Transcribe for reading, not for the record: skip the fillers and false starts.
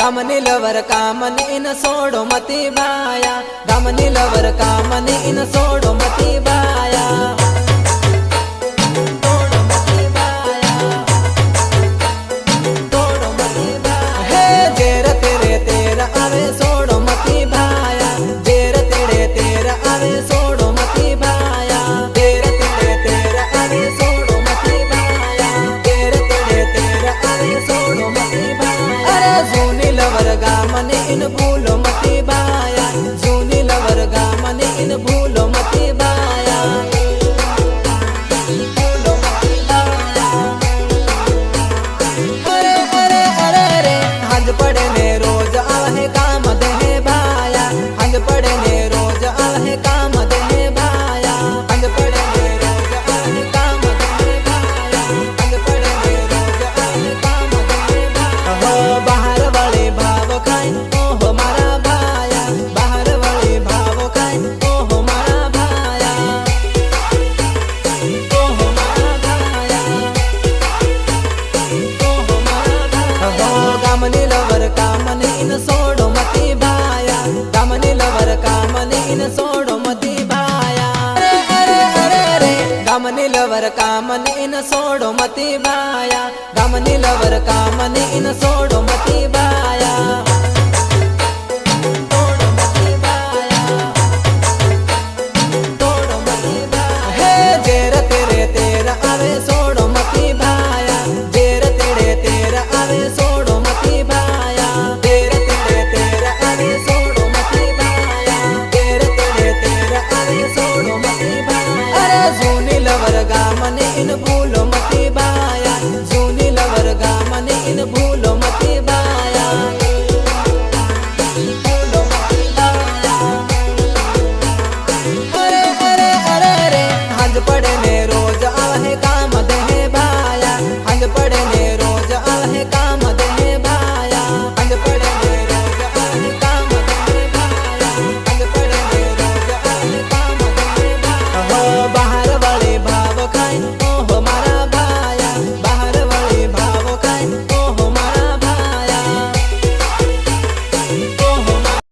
गामनी lover कामनी इन सोडो मती बाया गामनी lover कामनी इन सोडो मती बाया गामनी इन भूलो मती बाया जूनी लवर गामनी इन भूलो मती बाया भूलो मती बाया अरे अरे अरे रे हंज पड़े ने रोज आवे काम दे बाया हंज पड़े ने रोज आवे काम दे बाया हंज पड़े ने रोज आवे काम दे बाया हंज पड़े ने रोज आवे काम दे बाया हो बाहर वाले भाव खाए ओहो मारा भाया बाहर वाले भाव खाए ओहो मारा भाया ओहो मारा भाया ओहो मारा भाया हो गामनी लवर कामनी इन सोडो मती भाया गामनी लवर कामनी इन सोडो मती भाया अरे अरे अरे रे गामनी लवर कामनी इन सोडो मती भाया गामनी लवर कामनी इन सोडो मती भाया।